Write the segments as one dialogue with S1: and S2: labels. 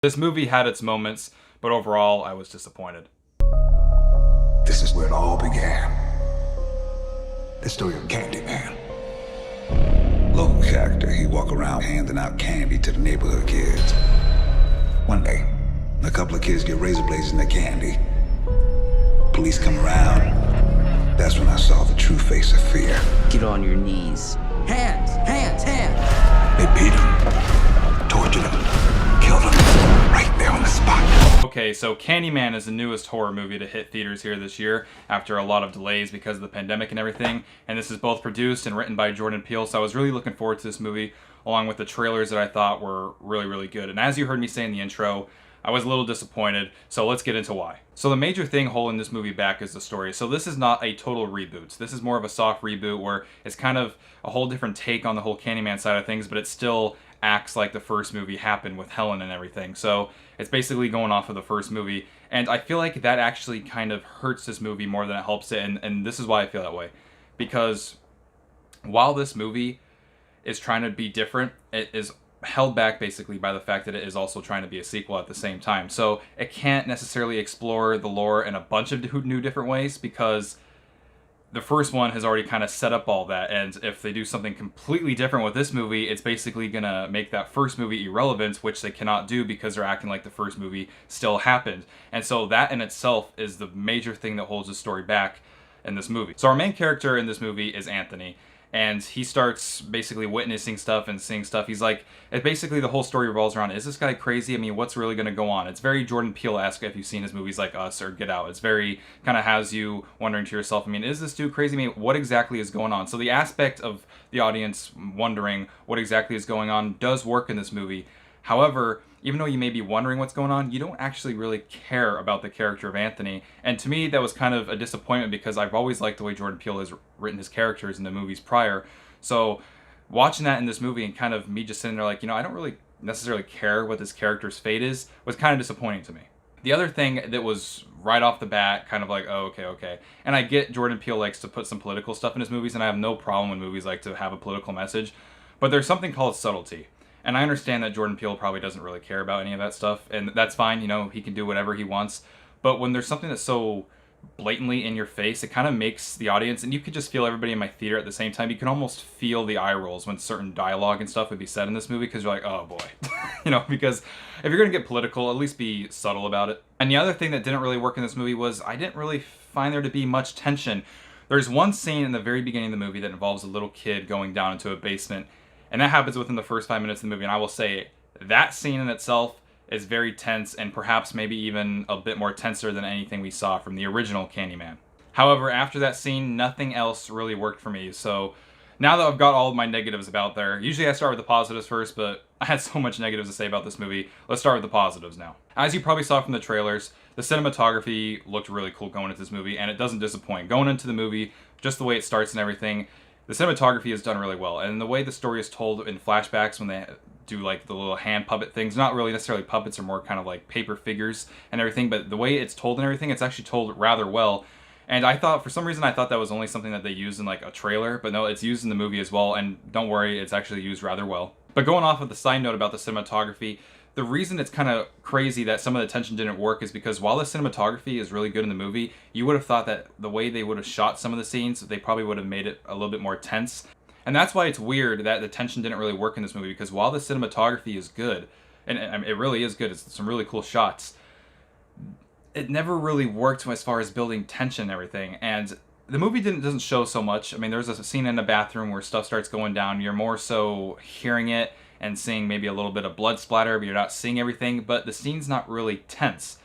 S1: This movie had its moments, but overall, I was disappointed.
S2: This is where it all began. The story of Candyman. Local character, he walk around handing out candy to the neighborhood kids. One day, a couple of kids get razor blades in their candy. Police come around. That's when I saw the true face of fear.
S3: Get on your knees. Hands, hands, hands.
S2: They beat him, tortured him, killed him, right there on the spot.
S1: Okay, so Candyman is the newest horror movie to hit theaters here this year after a lot of delays because of the pandemic and everything, and this is both produced and written by Jordan Peele, so I was really looking forward to this movie, along with the trailers that I thought were really, really good. And as you heard me say in the intro, I was a little disappointed, so let's get into why. So the major thing holding this movie back is the story. So this is not a total reboot. This is more of a soft reboot where it's kind of a whole different take on the whole Candyman side of things, but it still acts like the first movie happened with Helen and everything. So it's basically going off of the first movie, and I feel like that actually kind of hurts this movie more than it helps it, and this is why I feel that way. Because while this movie is trying to be different, it is held back basically by the fact that it is also trying to be a sequel at the same time. So it can't necessarily explore the lore in a bunch of new different ways because the first one has already kind of set up all that, and if they do something completely different with this movie, it's basically gonna make that first movie irrelevant, which they cannot do because they're acting like the first movie still happened. And so that in itself is the major thing that holds the story back in this movie. So our main character in this movie is Anthony, and he starts basically witnessing stuff and seeing stuff. He's like, basically the whole story revolves around, is this guy crazy? I mean, what's really going to go on? It's very Jordan Peele-esque if you've seen his movies like Us or Get Out. It's very, kind of has you wondering to yourself, I mean, is this dude crazy? I mean, what exactly is going on? So the aspect of the audience wondering what exactly is going on does work in this movie. However, even though you may be wondering what's going on, you don't actually really care about the character of Anthony. And to me, that was kind of a disappointment because I've always liked the way Jordan Peele has written his characters in the movies prior. So watching that in this movie and kind of me just sitting there like, I don't really necessarily care what this character's fate is, was kind of disappointing to me. The other thing that was right off the bat kind of like, oh, okay. And I get Jordan Peele likes to put some political stuff in his movies, and I have no problem when movies like to have a political message. But there's something called subtlety. And I understand that Jordan Peele probably doesn't really care about any of that stuff, and that's fine, he can do whatever he wants. But when there's something that's so blatantly in your face, it kind of makes the audience, and you could just feel everybody in my theater at the same time, you can almost feel the eye rolls when certain dialogue and stuff would be said in this movie, because you're like, oh boy. Because if you're going to get political, at least be subtle about it. And the other thing that didn't really work in this movie was I didn't really find there to be much tension. There's one scene in the very beginning of the movie that involves a little kid going down into a basement, and that happens within the first 5 minutes of the movie, and I will say that scene in itself is very tense and perhaps maybe even a bit more tenser than anything we saw from the original Candyman. However, after that scene, nothing else really worked for me. So now that I've got all of my negatives about there, usually I start with the positives first, but I had so much negatives to say about this movie. Let's start with the positives now. As you probably saw from the trailers, the cinematography looked really cool going into this movie, and it doesn't disappoint. Going into the movie, just the way it starts and everything, the cinematography is done really well, and the way the story is told in flashbacks when they do like the little hand puppet things, not really necessarily puppets, or more kind of like paper figures and everything, but the way it's told and everything, it's actually told rather well. And I thought, for some reason, I thought that was only something that they used in like a trailer, but no, it's used in the movie as well, and don't worry, it's actually used rather well. But going off of the side note about the cinematography, the reason it's kind of crazy that some of the tension didn't work is because while the cinematography is really good in the movie, you would have thought that the way they would have shot some of the scenes, they probably would have made it a little bit more tense. And that's why it's weird that the tension didn't really work in this movie, because while the cinematography is good, and it really is good, it's some really cool shots, it never really worked as far as building tension and everything. And the movie doesn't show so much. I mean, there's a scene in the bathroom where stuff starts going down. You're more so hearing it and seeing maybe a little bit of blood splatter, but you're not seeing everything. But the scene's not really tense.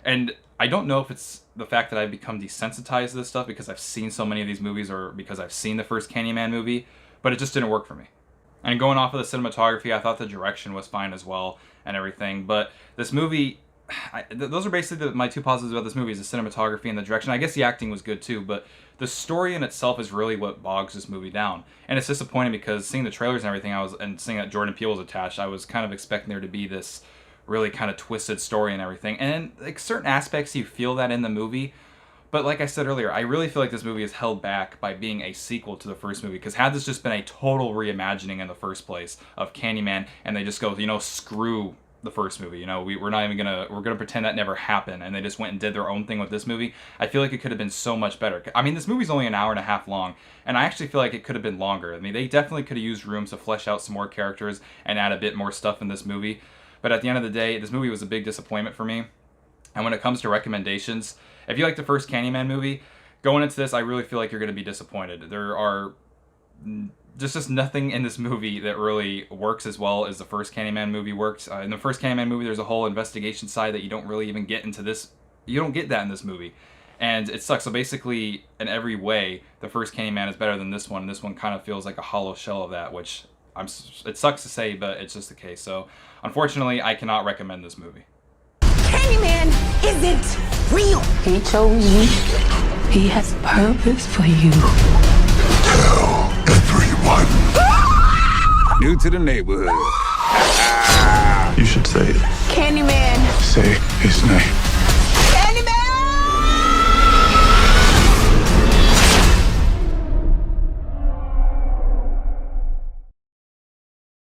S1: And I don't know if it's the fact that I've become desensitized to this stuff because I've seen so many of these movies, or because I've seen the first Candyman movie, but it just didn't work for me. And going off of the cinematography, I thought the direction was fine as well and everything. But this movie, those are basically my two positives about this movie, is the cinematography and the direction. I guess the acting was good too, but the story in itself is really what bogs this movie down. And it's disappointing because seeing the trailers and everything, and seeing that Jordan Peele was attached, I was kind of expecting there to be this really kind of twisted story and everything. And like certain aspects, you feel that in the movie. But like I said earlier, I really feel like this movie is held back by being a sequel to the first movie. Because had this just been a total reimagining in the first place of Candyman, and they just go, screw the first movie. You know, we're gonna pretend that never happened, and they just went and did their own thing with this movie. I feel like it could have been so much better. I mean, this movie's only an hour and a half long, and I actually feel like it could have been longer. I mean, they definitely could have used room to flesh out some more characters and add a bit more stuff in this movie. But at the end of the day, this movie was a big disappointment for me. And when it comes to recommendations, if you like the first Candyman movie, going into this, I really feel like you're going to be disappointed. There are just nothing in this movie that really works as well as the first Candyman movie works. In the first Candyman movie, there's a whole investigation side that you don't really even get into this. You don't get that in this movie. And it sucks. So basically, in every way, the first Candyman is better than this one. And this one kind of feels like a hollow shell of that, which it sucks to say, but it's just the case. So unfortunately, I cannot recommend this movie.
S4: Candyman isn't real.
S5: He chose you. He has purpose for you.
S2: Tell everyone. New to the neighborhood.
S6: You should say it.
S4: Candyman.
S6: Say his name.